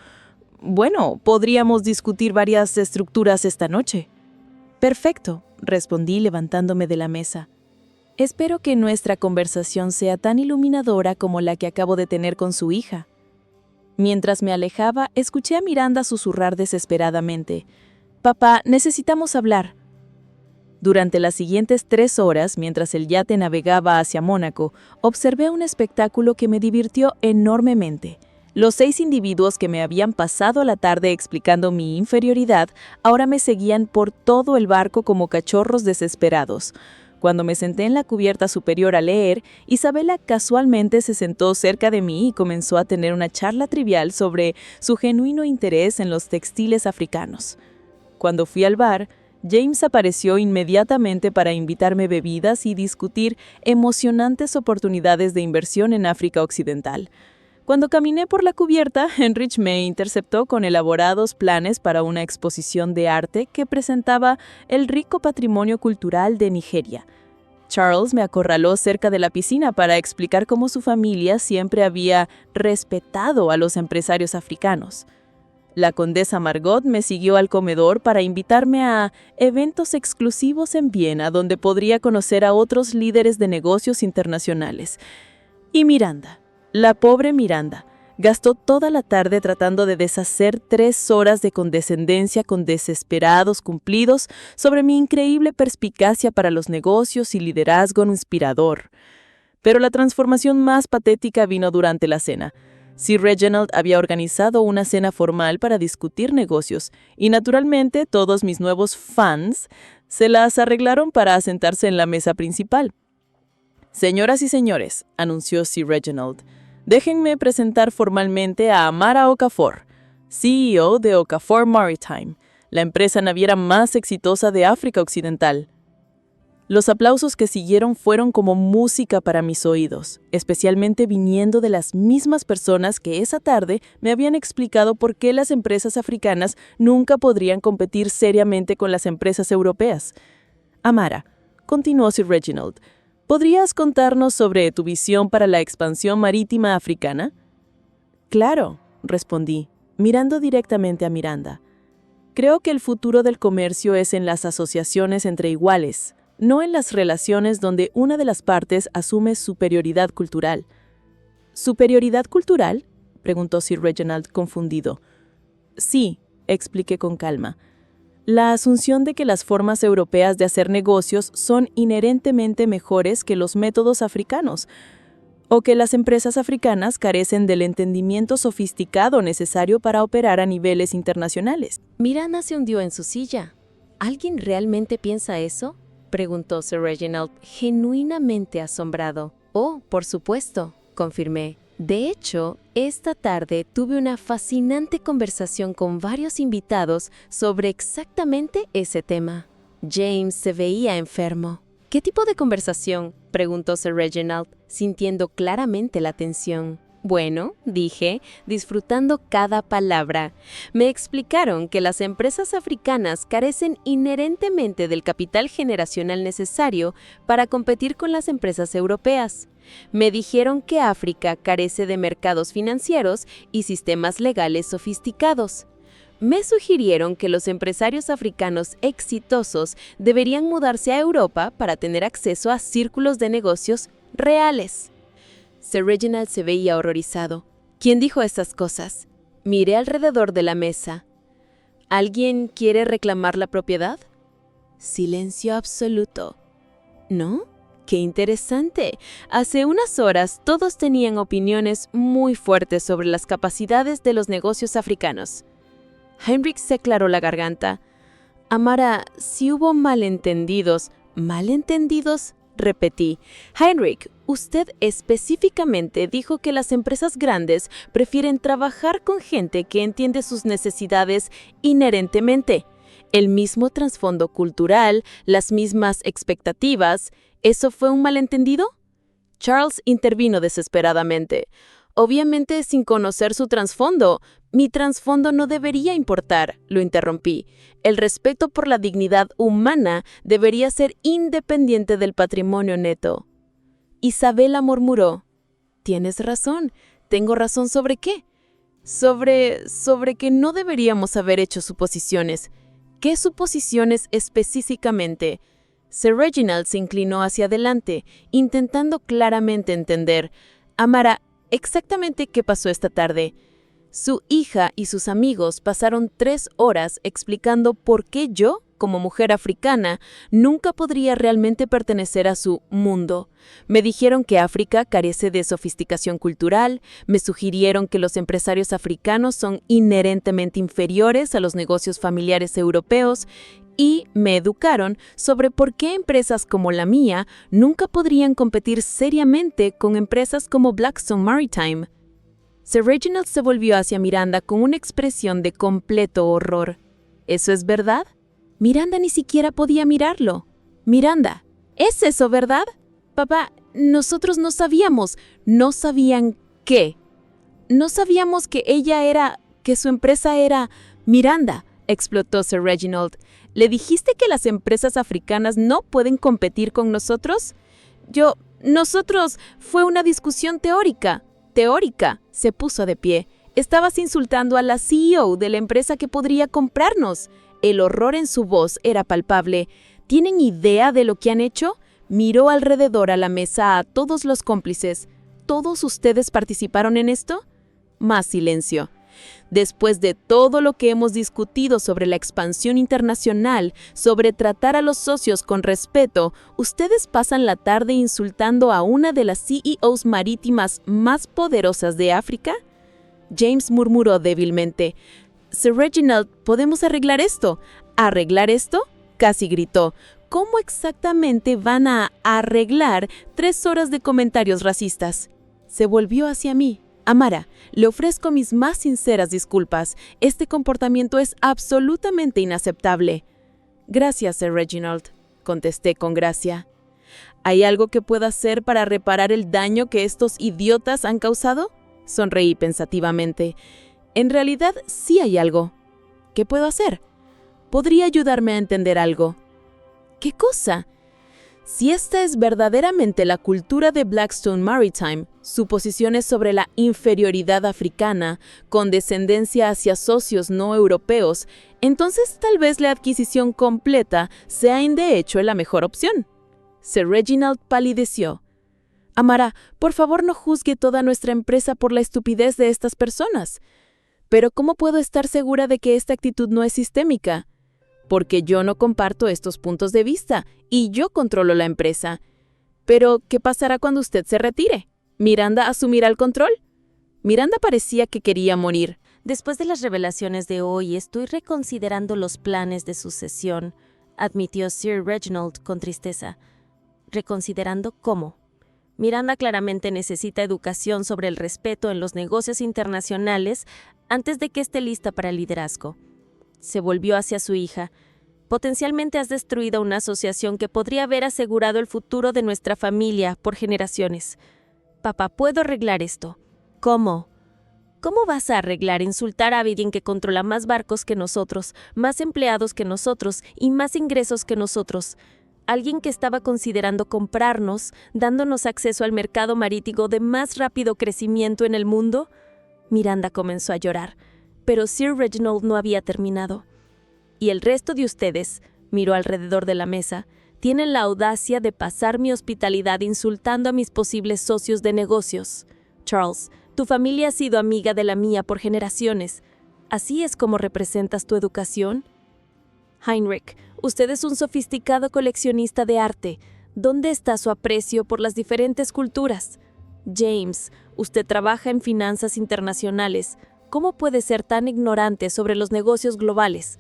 «Bueno, podríamos discutir varias estructuras esta noche». Perfecto, respondí levantándome de la mesa. Espero que nuestra conversación sea tan iluminadora como la que acabo de tener con su hija. Mientras me alejaba, escuché a Miranda susurrar desesperadamente. «Papá, necesitamos hablar». Durante las siguientes 3 horas, mientras el yate navegaba hacia Mónaco, observé un espectáculo que me divirtió enormemente. Los 6 individuos que me habían pasado la tarde explicando mi inferioridad ahora me seguían por todo el barco como cachorros desesperados. Cuando me senté en la cubierta superior a leer, Isabela casualmente se sentó cerca de mí y comenzó a tener una charla trivial sobre su genuino interés en los textiles africanos. Cuando fui al bar, James apareció inmediatamente para invitarme bebidas y discutir emocionantes oportunidades de inversión en África Occidental. Cuando caminé por la cubierta, Heinrich me interceptó con elaborados planes para una exposición de arte que presentaba el rico patrimonio cultural de Nigeria. Charles me acorraló cerca de la piscina para explicar cómo su familia siempre había respetado a los empresarios africanos. La condesa Margot me siguió al comedor para invitarme a eventos exclusivos en Viena, donde podría conocer a otros líderes de negocios internacionales. Y Miranda, la pobre Miranda, gastó toda la tarde tratando de deshacer 3 horas de condescendencia con desesperados cumplidos sobre mi increíble perspicacia para los negocios y liderazgo inspirador. Pero la transformación más patética vino durante la cena. Sir Reginald había organizado una cena formal para discutir negocios y naturalmente todos mis nuevos fans se las arreglaron para sentarse en la mesa principal. «Señoras y señores», anunció Sir Reginald, «déjenme presentar formalmente a Amara Okafor, CEO de Okafor Maritime, la empresa naviera más exitosa de África Occidental». Los aplausos que siguieron fueron como música para mis oídos, especialmente viniendo de las mismas personas que esa tarde me habían explicado por qué las empresas africanas nunca podrían competir seriamente con las empresas europeas. «Amara», continuó Sir Reginald, ¿podrías contarnos sobre tu visión para la expansión marítima africana? «Claro», respondí, mirando directamente a Miranda. «Creo que el futuro del comercio es en las asociaciones entre iguales, no en las relaciones donde una de las partes asume superioridad cultural». «¿Superioridad cultural?», preguntó Sir Reginald confundido. «Sí», expliqué con calma. «La asunción de que las formas europeas de hacer negocios son inherentemente mejores que los métodos africanos, o que las empresas africanas carecen del entendimiento sofisticado necesario para operar a niveles internacionales». Miranda se hundió en su silla. ¿Alguien realmente piensa eso?, preguntó Sir Reginald, genuinamente asombrado. «Oh, por supuesto», confirmé. De hecho, esta tarde tuve una fascinante conversación con varios invitados sobre exactamente ese tema. James se veía enfermo. «¿Qué tipo de conversación?», preguntó Sir Reginald, sintiendo claramente la tensión. «Bueno», dije, disfrutando cada palabra. «Me explicaron que las empresas africanas carecen inherentemente del capital generacional necesario para competir con las empresas europeas. Me dijeron que África carece de mercados financieros y sistemas legales sofisticados. Me sugirieron que los empresarios africanos exitosos deberían mudarse a Europa para tener acceso a círculos de negocios reales». Sir Reginald se veía horrorizado. «¿Quién dijo estas cosas?». Miré alrededor de la mesa. «¿Alguien quiere reclamar la propiedad?». Silencio absoluto. «¿No? ¡Qué interesante! Hace unas horas todos tenían opiniones muy fuertes sobre las capacidades de los negocios africanos». Heinrich se aclaró la garganta. «Amara, si hubo malentendidos». «¿Malentendidos?», repetí. «Heinrich, usted específicamente dijo que las empresas grandes prefieren trabajar con gente que entiende sus necesidades inherentemente. El mismo trasfondo cultural, las mismas expectativas. ¿Eso fue un malentendido?». Charles intervino desesperadamente. «Obviamente sin conocer su trasfondo. Mi trasfondo no debería importar», lo interrumpí. «El respeto por la dignidad humana debería ser independiente del patrimonio neto». Isabela murmuró. «Tienes razón. ¿Tengo razón sobre qué?». Sobre que no deberíamos haber hecho suposiciones. ¿Qué suposiciones específicamente? Sir Reginald se inclinó hacia adelante, intentando claramente entender. Amara, ¿exactamente qué pasó esta tarde? Su hija y sus amigos pasaron 3 horas explicando por qué yo, como mujer africana, nunca podría realmente pertenecer a su mundo. Me dijeron que África carece de sofisticación cultural, me sugirieron que los empresarios africanos son inherentemente inferiores a los negocios familiares europeos y me educaron sobre por qué empresas como la mía nunca podrían competir seriamente con empresas como Blackstone Maritime. Sir Reginald se volvió hacia Miranda con una expresión de completo horror. ¿Eso es verdad? Miranda ni siquiera podía mirarlo. Miranda, ¿es eso verdad? Papá, nosotros no sabíamos. ¿No sabían qué? No sabíamos que su empresa era Miranda, explotó Sir Reginald. ¿Le dijiste que las empresas africanas no pueden competir con nosotros? Fue una discusión teórica. Teórica, se puso de pie. Estabas insultando a la CEO de la empresa que podría comprarnos. El horror en su voz era palpable. ¿Tienen idea de lo que han hecho? Miró alrededor a la mesa a todos los cómplices. ¿Todos ustedes participaron en esto? Más silencio. Después de todo lo que hemos discutido sobre la expansión internacional, sobre tratar a los socios con respeto, ¿ustedes pasan la tarde insultando a una de las CEOs marítimas más poderosas de África? James murmuró débilmente. Sir Reginald, ¿podemos arreglar esto? ¿Arreglar esto? Casi gritó. ¿Cómo exactamente van a arreglar 3 horas de comentarios racistas? Se volvió hacia mí. Amara, le ofrezco mis más sinceras disculpas. Este comportamiento es absolutamente inaceptable. Gracias, Sir Reginald, contesté con gracia. ¿Hay algo que pueda hacer para reparar el daño que estos idiotas han causado? Sonreí pensativamente. En realidad, sí hay algo. ¿Qué puedo hacer? ¿Podría ayudarme a entender algo? ¿Qué cosa? Si esta es verdaderamente la cultura de Blackstone Maritime, suposiciones sobre la inferioridad africana, con descendencia hacia socios no europeos, entonces tal vez la adquisición completa sea de hecho la mejor opción. Sir Reginald palideció. Amara, por favor no juzgue toda nuestra empresa por la estupidez de estas personas. Pero ¿cómo puedo estar segura de que esta actitud no es sistémica? Porque yo no comparto estos puntos de vista y yo controlo la empresa. Pero, ¿qué pasará cuando usted se retire? ¿Miranda asumirá el control? Miranda parecía que quería morir. Después de las revelaciones de hoy, estoy reconsiderando los planes de sucesión, admitió Sir Reginald con tristeza. ¿Reconsiderando cómo? Miranda claramente necesita educación sobre el respeto en los negocios internacionales antes de que esté lista para el liderazgo. Se volvió hacia su hija. Potencialmente has destruido una asociación que podría haber asegurado el futuro de nuestra familia por generaciones. Papá, ¿puedo arreglar esto? ¿Cómo? ¿Cómo vas a arreglar insultar a alguien que controla más barcos que nosotros, más empleados que nosotros y más ingresos que nosotros? Alguien que estaba considerando comprarnos, dándonos acceso al mercado marítimo de más rápido crecimiento en el mundo. Miranda comenzó a llorar. Pero Sir Reginald no había terminado. Y el resto de ustedes, miró alrededor de la mesa, tienen la audacia de pasar mi hospitalidad insultando a mis posibles socios de negocios. Charles, tu familia ha sido amiga de la mía por generaciones. ¿Así es como representas tu educación? Heinrich, usted es un sofisticado coleccionista de arte. ¿Dónde está su aprecio por las diferentes culturas? James, usted trabaja en finanzas internacionales. ¿Cómo puede ser tan ignorante sobre los negocios globales?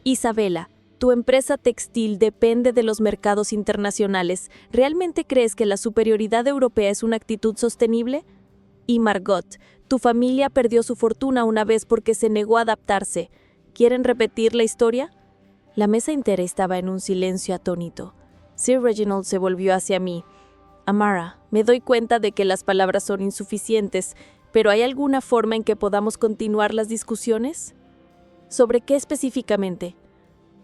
Isabela, tu empresa textil depende de los mercados internacionales. ¿Realmente crees que la superioridad europea es una actitud sostenible? Y Margot, tu familia perdió su fortuna una vez porque se negó a adaptarse. ¿Quieren repetir la historia? La mesa entera estaba en un silencio atónito. Sir Reginald se volvió hacia mí. Amara, me doy cuenta de que las palabras son insuficientes, ¿pero hay alguna forma en que podamos continuar las discusiones? ¿Sobre qué específicamente?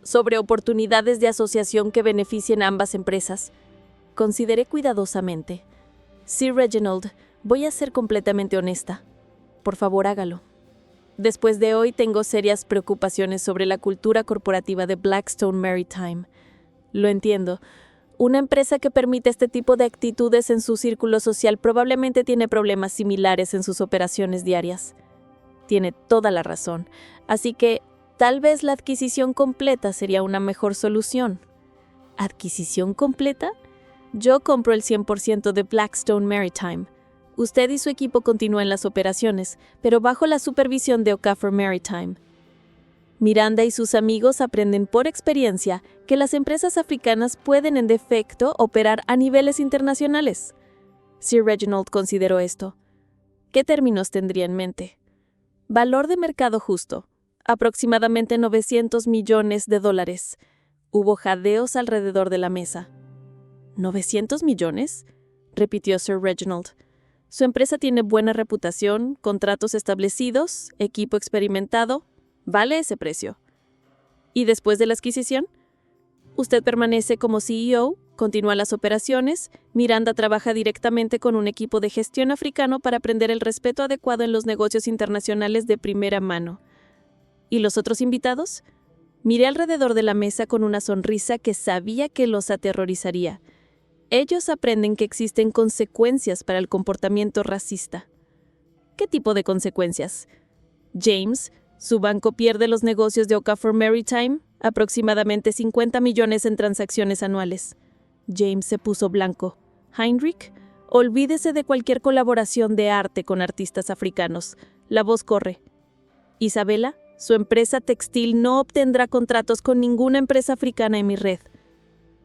Sobre oportunidades de asociación que beneficien a ambas empresas. Consideré cuidadosamente. Sir Reginald, voy a ser completamente honesta. Por favor, hágalo. Después de hoy tengo serias preocupaciones sobre la cultura corporativa de Blackstone Maritime. Lo entiendo. Una empresa que permite este tipo de actitudes en su círculo social probablemente tiene problemas similares en sus operaciones diarias. Tiene toda la razón. Así que tal vez la adquisición completa sería una mejor solución. ¿Adquisición completa? Yo compro el 100% de Blackstone Maritime. Usted y su equipo continúan las operaciones, pero bajo la supervisión de Okafor Maritime. Miranda y sus amigos aprenden por experiencia que las empresas africanas pueden en defecto operar a niveles internacionales. Sir Reginald consideró esto. ¿Qué términos tendría en mente? Valor de mercado justo, aproximadamente $900 millones. Hubo jadeos alrededor de la mesa. ¿900 millones? Repitió Sir Reginald. Su empresa tiene buena reputación, contratos establecidos, equipo experimentado. Vale ese precio. ¿Y después de la adquisición? Usted permanece como CEO, continúa las operaciones, Miranda trabaja directamente con un equipo de gestión africano para aprender el respeto adecuado en los negocios internacionales de primera mano. ¿Y los otros invitados? Miré alrededor de la mesa con una sonrisa que sabía que los aterrorizaría. Ellos aprenden que existen consecuencias para el comportamiento racista. ¿Qué tipo de consecuencias? James, su banco pierde los negocios de Okafor Maritime, aproximadamente 50 millones en transacciones anuales. James se puso blanco. Heinrich, olvídese de cualquier colaboración de arte con artistas africanos. La voz corre. Isabela, su empresa textil no obtendrá contratos con ninguna empresa africana en mi red.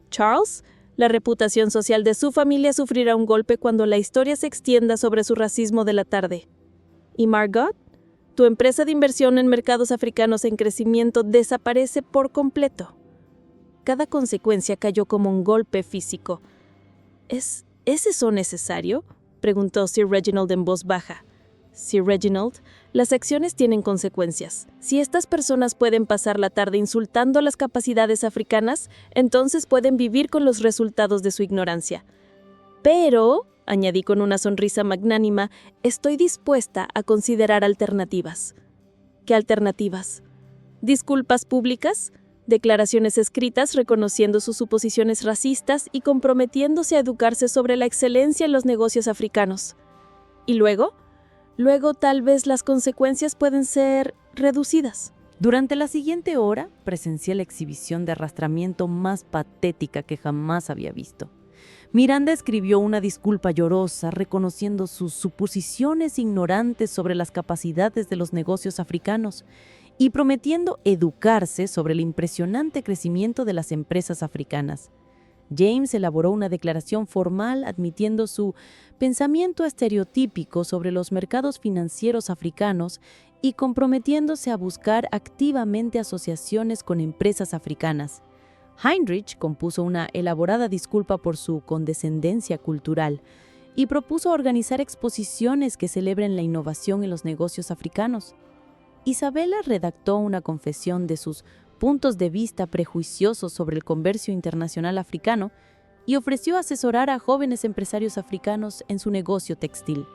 Charles, la reputación social de su familia sufrirá un golpe cuando la historia se extienda sobre su racismo de la tarde. ¿Y Margot? Tu empresa de inversión en mercados africanos en crecimiento desaparece por completo. Cada consecuencia cayó como un golpe físico. ¿Es eso necesario?, preguntó Sir Reginald en voz baja. Sir Reginald, las acciones tienen consecuencias. Si estas personas pueden pasar la tarde insultando las capacidades africanas, entonces pueden vivir con los resultados de su ignorancia. Pero, añadí con una sonrisa magnánima, estoy dispuesta a considerar alternativas. ¿Qué alternativas? ¿Disculpas públicas? ¿Declaraciones escritas reconociendo sus suposiciones racistas y comprometiéndose a educarse sobre la excelencia en los negocios africanos? ¿Y luego? Luego tal vez las consecuencias pueden ser reducidas. Durante la siguiente hora, presencié la exhibición de arrastramiento más patética que jamás había visto. Miranda escribió una disculpa llorosa, reconociendo sus suposiciones ignorantes sobre las capacidades de los negocios africanos y prometiendo educarse sobre el impresionante crecimiento de las empresas africanas. James elaboró una declaración formal admitiendo su pensamiento estereotípico sobre los mercados financieros africanos y comprometiéndose a buscar activamente asociaciones con empresas africanas. Heinrich compuso una elaborada disculpa por su condescendencia cultural y propuso organizar exposiciones que celebren la innovación en los negocios africanos. Isabela redactó una confesión de sus puntos de vista prejuiciosos sobre el comercio internacional africano y ofreció asesorar a jóvenes empresarios africanos en su negocio textil.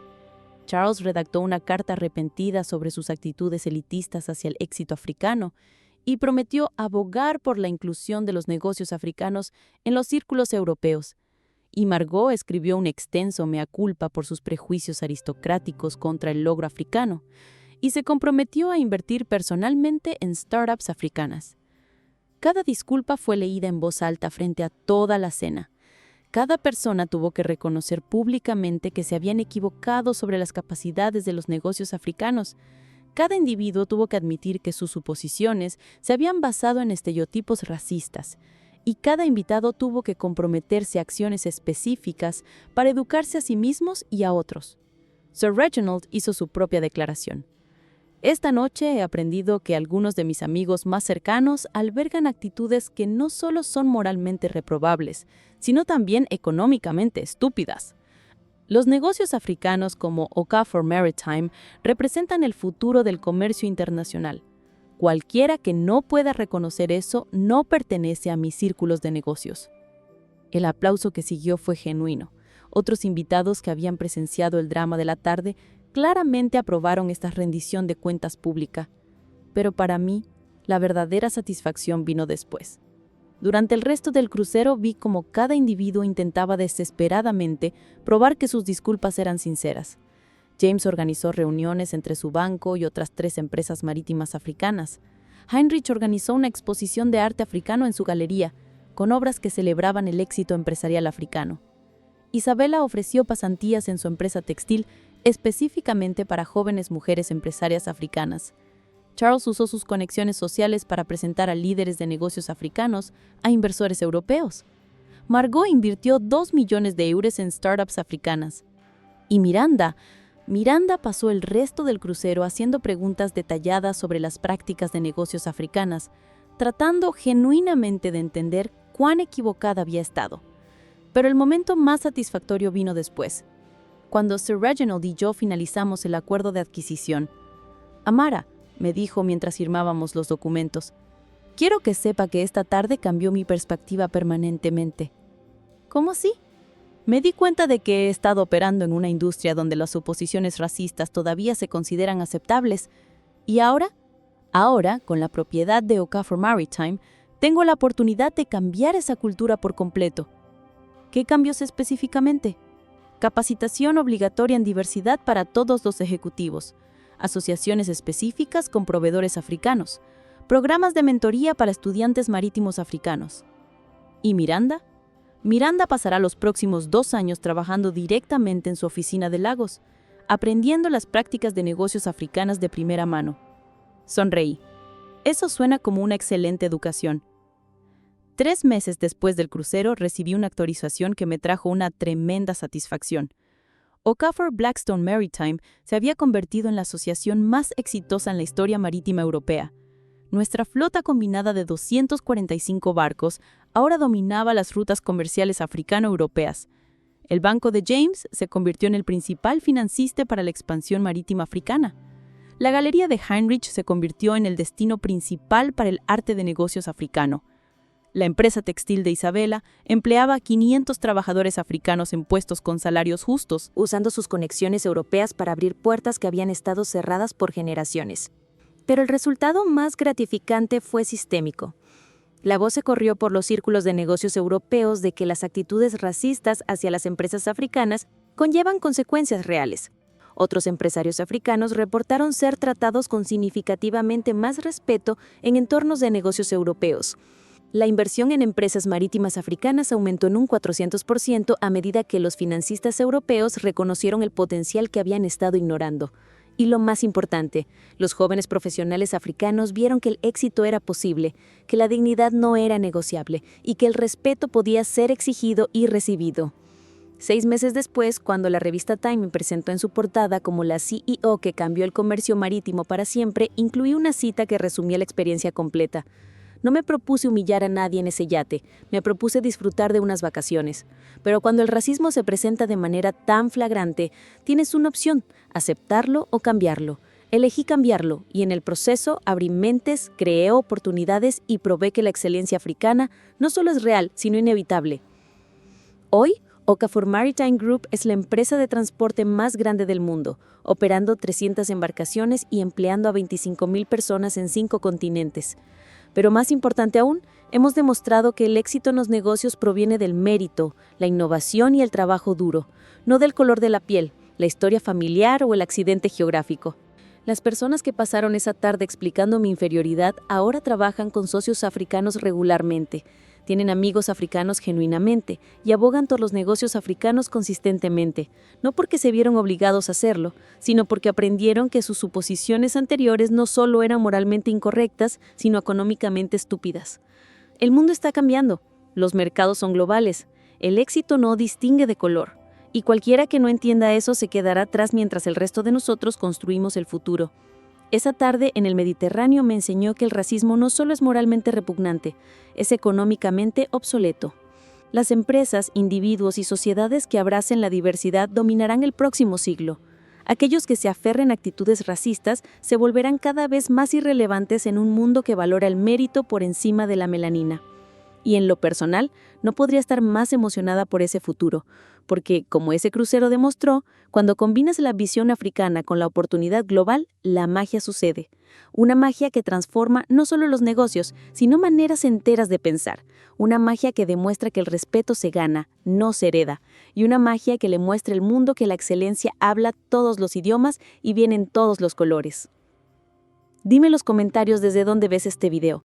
Charles redactó una carta arrepentida sobre sus actitudes elitistas hacia el éxito africano y prometió abogar por la inclusión de los negocios africanos en los círculos europeos. Y Margot escribió un extenso mea culpa por sus prejuicios aristocráticos contra el logro africano y se comprometió a invertir personalmente en startups africanas. Cada disculpa fue leída en voz alta frente a toda la cena. Cada persona tuvo que reconocer públicamente que se habían equivocado sobre las capacidades de los negocios africanos. Cada individuo tuvo que admitir que sus suposiciones se habían basado en estereotipos racistas, y cada invitado tuvo que comprometerse a acciones específicas para educarse a sí mismos y a otros. Sir Reginald hizo su propia declaración. Esta noche he aprendido que algunos de mis amigos más cercanos albergan actitudes que no solo son moralmente reprobables, sino también económicamente estúpidas. Los negocios africanos como Okafor Maritime representan el futuro del comercio internacional. Cualquiera que no pueda reconocer eso no pertenece a mis círculos de negocios. El aplauso que siguió fue genuino. Otros invitados que habían presenciado el drama de la tarde claramente aprobaron esta rendición de cuentas pública. Pero para mí, la verdadera satisfacción vino después. Durante el resto del crucero vi cómo cada individuo intentaba desesperadamente probar que sus disculpas eran sinceras. James organizó reuniones entre su banco y otras 3 empresas marítimas africanas. Heinrich organizó una exposición de arte africano en su galería, con obras que celebraban el éxito empresarial africano. Isabela ofreció pasantías en su empresa textil específicamente para jóvenes mujeres empresarias africanas. Charles usó sus conexiones sociales para presentar a líderes de negocios africanos a inversores europeos. Margot invirtió 2 millones de euros en startups africanas. Y Miranda pasó el resto del crucero haciendo preguntas detalladas sobre las prácticas de negocios africanas, tratando genuinamente de entender cuán equivocada había estado. Pero el momento más satisfactorio vino después, cuando Sir Reginald y yo finalizamos el acuerdo de adquisición. Amara, me dijo mientras firmábamos los documentos, quiero que sepa que esta tarde cambió mi perspectiva permanentemente. ¿Cómo así? Me di cuenta de que he estado operando en una industria donde las suposiciones racistas todavía se consideran aceptables. Y ahora, con la propiedad de Okafor Maritime, tengo la oportunidad de cambiar esa cultura por completo. ¿Qué cambios específicamente? Capacitación obligatoria en diversidad para todos los ejecutivos, asociaciones específicas con proveedores africanos, programas de mentoría para estudiantes marítimos africanos. ¿Y Miranda? Miranda pasará los próximos 2 años trabajando directamente en su oficina de Lagos, aprendiendo las prácticas de negocios africanas de primera mano. Sonreí. Eso suena como una excelente educación. 3 meses después del crucero recibí una actualización que me trajo una tremenda satisfacción. Okafor Blackstone Maritime se había convertido en la asociación más exitosa en la historia marítima europea. Nuestra flota combinada de 245 barcos ahora dominaba las rutas comerciales africano-europeas. El banco de James se convirtió en el principal financista para la expansión marítima africana. La galería de Heinrich se convirtió en el destino principal para el arte de negocios africano. La empresa textil de Isabela empleaba a 500 trabajadores africanos en puestos con salarios justos, usando sus conexiones europeas para abrir puertas que habían estado cerradas por generaciones. Pero el resultado más gratificante fue sistémico. La voz se corrió por los círculos de negocios europeos de que las actitudes racistas hacia las empresas africanas conllevan consecuencias reales. Otros empresarios africanos reportaron ser tratados con significativamente más respeto en entornos de negocios europeos. La inversión en empresas marítimas africanas aumentó en un 400% a medida que los financistas europeos reconocieron el potencial que habían estado ignorando. Y lo más importante, los jóvenes profesionales africanos vieron que el éxito era posible, que la dignidad no era negociable y que el respeto podía ser exigido y recibido. 6 meses después, cuando la revista Time me presentó en su portada como la CEO que cambió el comercio marítimo para siempre, incluí una cita que resumía la experiencia completa. No me propuse humillar a nadie en ese yate, me propuse disfrutar de unas vacaciones. Pero cuando el racismo se presenta de manera tan flagrante, tienes una opción, aceptarlo o cambiarlo. Elegí cambiarlo y en el proceso abrí mentes, creé oportunidades y probé que la excelencia africana no solo es real, sino inevitable. Hoy, Okafor Maritime Group es la empresa de transporte más grande del mundo, operando 300 embarcaciones y empleando a 25,000 personas en 5 continentes. Pero más importante aún, hemos demostrado que el éxito en los negocios proviene del mérito, la innovación y el trabajo duro, no del color de la piel, la historia familiar o el accidente geográfico. Las personas que pasaron esa tarde explicando mi inferioridad ahora trabajan con socios africanos regularmente, tienen amigos africanos genuinamente y abogan por los negocios africanos consistentemente, no porque se vieron obligados a hacerlo, sino porque aprendieron que sus suposiciones anteriores no solo eran moralmente incorrectas, sino económicamente estúpidas. El mundo está cambiando, los mercados son globales, el éxito no distingue de color, y cualquiera que no entienda eso se quedará atrás mientras el resto de nosotros construimos el futuro. Esa tarde en el Mediterráneo me enseñó que el racismo no solo es moralmente repugnante, es económicamente obsoleto. Las empresas, individuos y sociedades que abracen la diversidad dominarán el próximo siglo. Aquellos que se aferren a actitudes racistas se volverán cada vez más irrelevantes en un mundo que valora el mérito por encima de la melanina. Y en lo personal, no podría estar más emocionada por ese futuro, porque, como ese crucero demostró, cuando combinas la visión africana con la oportunidad global, la magia sucede. Una magia que transforma no solo los negocios, sino maneras enteras de pensar. Una magia que demuestra que el respeto se gana, no se hereda. Y una magia que le muestra al mundo que la excelencia habla todos los idiomas y viene en todos los colores. Dime en los comentarios desde dónde ves este video.